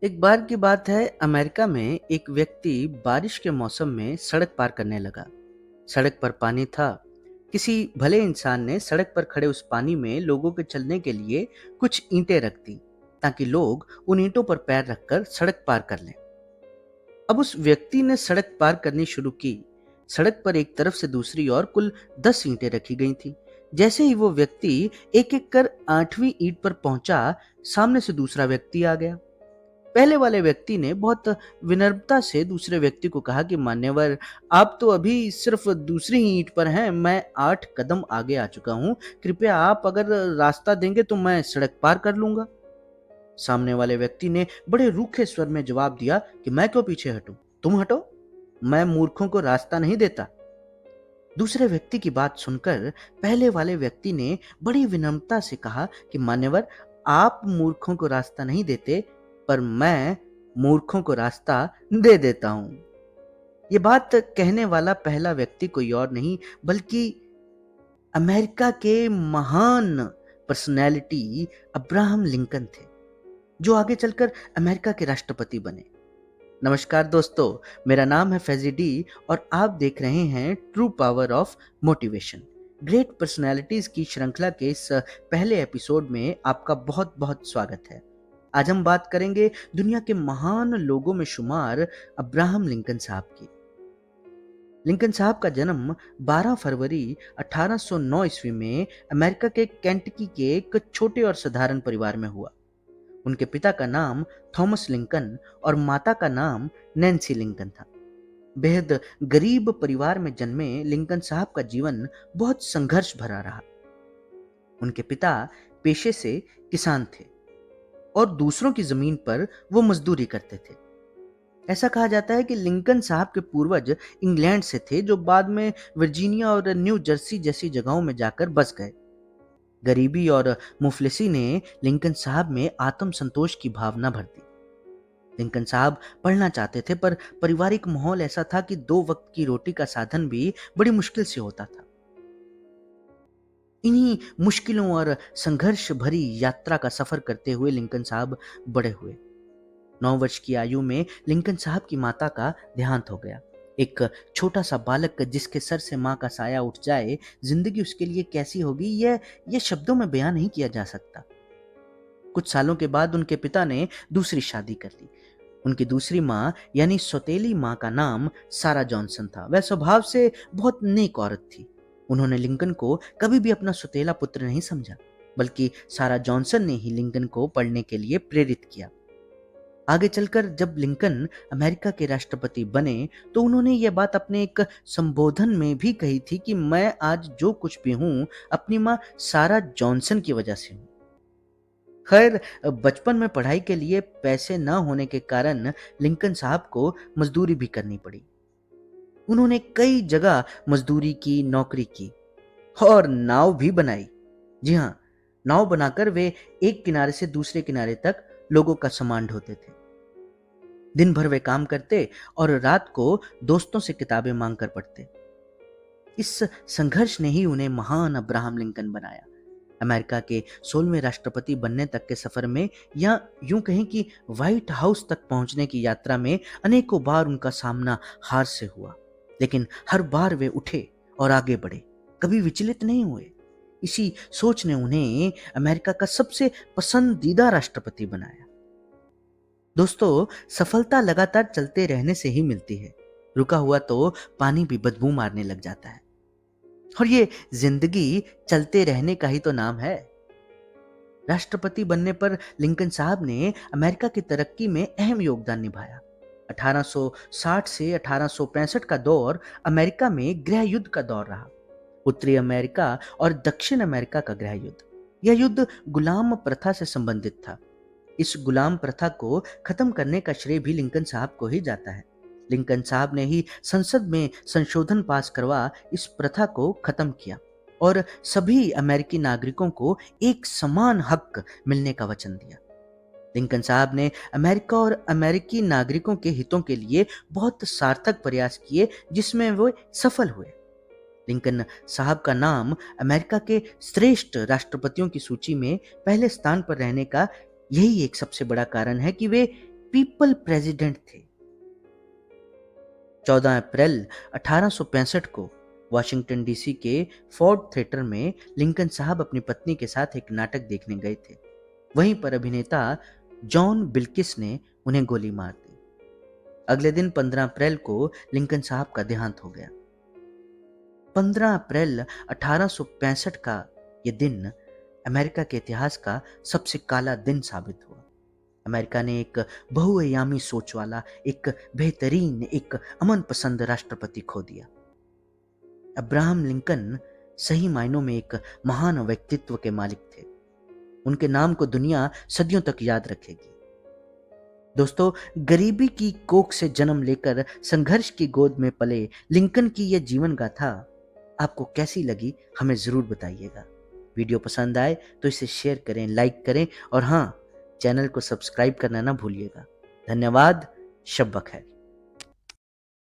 एक बार की बात है, अमेरिका में एक व्यक्ति बारिश के मौसम में सड़क पार करने लगा। सड़क पर पानी था। किसी भले इंसान ने सड़क पर खड़े उस पानी में लोगों के चलने के लिए कुछ ईंटें रख दी, ताकि लोग उन ईंटों पर पैर रखकर सड़क पार कर लें। अब उस व्यक्ति ने सड़क पार करनी शुरू की। सड़क पर एक तरफ से दूसरी ओर कुल 10 ईंटें रखी गई थी। जैसे ही वो व्यक्ति एक एक कर 8वीं ईंट पर पहुंचा, सामने से दूसरा व्यक्ति आ गया। पहले वाले व्यक्ति ने बहुत विनम्रता से दूसरे व्यक्ति को कहा कि मान्यवर, आप तो अभी सिर्फ दूसरी ही ईंट पर हैं, मैं 8 कदम आगे आ चुका हूं। कृपया आप अगर रास्ता देंगे तो मैं सड़क पार कर लूंगा। सामने वाले व्यक्ति ने बड़े रूखे स्वर में जवाब दिया कि मैं क्यों पीछे हटूं, तुम हटो। मैं मूर्खों को रास्ता नहीं देता। दूसरे व्यक्ति की बात सुनकर पहले वाले व्यक्ति ने बड़ी विनम्रता से कहा कि मान्यवर, आप मूर्खों को रास्ता नहीं देते, पर मैं मूर्खों को रास्ता दे देता हूं। ये बात कहने वाला पहला व्यक्ति कोई और नहीं बल्कि अमेरिका के महान पर्सनैलिटी अब्राहम लिंकन थे, जो आगे चलकर अमेरिका के राष्ट्रपति बने। नमस्कार दोस्तों, मेरा नाम है फैजी डी और आप देख रहे हैं true power of motivation. Great personalities की श्रृंखला के इस पहले एपिसोड में आपका बहुत बहुत स्वागत है। आज हम बात करेंगे दुनिया के महान लोगों में शुमार अब्राहम लिंकन साहब की। लिंकन साहब का जन्म 12 फरवरी 1809 ईस्वी में अमेरिका के केंटकी के एक छोटे और साधारण परिवार में हुआ। उनके पिता का नाम थॉमस लिंकन और माता का नाम नैन्सी लिंकन था। बेहद गरीब परिवार में जन्मे लिंकन साहब का जीवन बहुत संघर्ष भरा रहा। उनके पिता पेशे से किसान थे और दूसरों की जमीन पर वो मजदूरी करते थे। ऐसा कहा जाता है कि लिंकन साहब के पूर्वज इंग्लैंड से थे, जो बाद में वर्जीनिया और न्यू जर्सी जैसी जगहों में जाकर बस गए। गरीबी और मुफलिसी ने लिंकन साहब में आत्मसंतोष की भावना भर दी। लिंकन साहब पढ़ना चाहते थे, पर पारिवारिक माहौल ऐसा था कि 2 वक्त की रोटी का साधन भी बड़ी मुश्किल से होता था। इन्हीं मुश्किलों और संघर्ष भरी यात्रा का सफर करते हुए लिंकन साहब बड़े हुए। 9 वर्ष की आयु में लिंकन साहब की माता का देहांत हो गया। एक छोटा सा बालक जिसके सर से माँ का साया उठ जाए, जिंदगी उसके लिए कैसी होगी, यह शब्दों में बयान नहीं किया जा सकता। कुछ सालों के बाद उनके पिता ने दूसरी शादी कर ली। उनकी दूसरी माँ यानी सौतेली माँ का नाम सारा जॉनसन था। वह स्वभाव से बहुत नेक औरत थी। उन्होंने लिंकन को कभी भी अपना सौतेला पुत्र नहीं समझा, बल्कि सारा जॉनसन ने ही लिंकन को पढ़ने के लिए प्रेरित किया। आगे चलकर जब लिंकन अमेरिका के राष्ट्रपति बने, तो उन्होंने यह बात अपने एक संबोधन में भी कही थी कि मैं आज जो कुछ भी हूं, अपनी माँ सारा जॉनसन की वजह से हूं। खैर, बचपन में पढ़ाई के लिए पैसे न होने के कारण लिंकन साहब को मजदूरी भी करनी पड़ी। उन्होंने कई जगह मजदूरी की, नौकरी की और नाव भी बनाई। जी हाँ, नाव बनाकर वे एक किनारे से दूसरे किनारे तक लोगों का सामान ढोते थे। दिन भर वे काम करते और रात को दोस्तों से किताबें मांग कर पढ़ते। इस संघर्ष ने ही उन्हें महान अब्राहम लिंकन बनाया। अमेरिका के 16वें राष्ट्रपति बनने तक के सफर में, या यूं कहें कि व्हाइट हाउस तक पहुंचने की यात्रा में, अनेकों बार उनका सामना हार से हुआ, लेकिन हर बार वे उठे और आगे बढ़े, कभी विचलित नहीं हुए। इसी सोच ने उन्हें अमेरिका का सबसे पसंदीदा राष्ट्रपति बनाया। दोस्तों, सफलता लगातार चलते रहने से ही मिलती है। रुका हुआ तो पानी भी बदबू मारने लग जाता है। और ये जिंदगी चलते रहने का ही तो नाम है। राष्ट्रपति बनने पर लिंकन साहब ने अमेरिका की तरक्की में अहम योगदान निभाया। 1860 से 1865 का दौर अमेरिका में गृह युद्ध का दौर रहा। उत्तरी अमेरिका और दक्षिण अमेरिका का गृह युद्ध। यह युद्ध गुलाम प्रथा से संबंधित था। इस गुलाम प्रथा को खत्म करने का श्रेय भी लिंकन साहब को ही जाता है। लिंकन साहब ने ही संसद में संशोधन पास करवा इस प्रथा को खत्म किया और सभी अमेरिकी नागरिकों को एक समान हक मिलने का वचन दिया। लिंकन साहब ने अमेरिका और अमेरिकी नागरिकों के हितों के लिए बहुत सार्थक प्रयास किए, जिसमें वे सफल हुए। लिंकन साहब का नाम अमेरिका के श्रेष्ठ राष्ट्रपतियों की सूची में पहले स्थान पर रहने का यही एक सबसे बड़ा कारण है कि वे पीपल प्रेसिडेंट थे। 14 अप्रैल 1865 को वाशिंगटन डीसी के फोर्ड थिएटर में लिंकन साहब अपनी पत्नी के साथ एक नाटक देखने गए थे। वहीं पर अभिनेता जॉन बिल्किस ने उन्हें गोली मार दी। अगले दिन 15 अप्रैल को लिंकन साहब का देहांत हो गया। 15 अप्रैल 1865 का यह दिन अमेरिका के इतिहास का सबसे काला दिन साबित हुआ। अमेरिका ने एक बहुआयामी सोच वाला, एक बेहतरीन, एक अमन पसंद राष्ट्रपति खो दिया। अब्राहम लिंकन सही मायनों में एक महान व्यक्तित्व के मालिक थे। उनके नाम को दुनिया सदियों तक याद रखेगी। दोस्तों, गरीबी की कोख से जन्म लेकर संघर्ष की गोद में पले लिंकन की यह जीवन गाथा आपको कैसी लगी, हमें जरूर बताइएगा। वीडियो पसंद आए तो इसे शेयर करें, लाइक करें और हाँ, चैनल को सब्सक्राइब करना ना भूलिएगा। धन्यवाद। शब बखैर।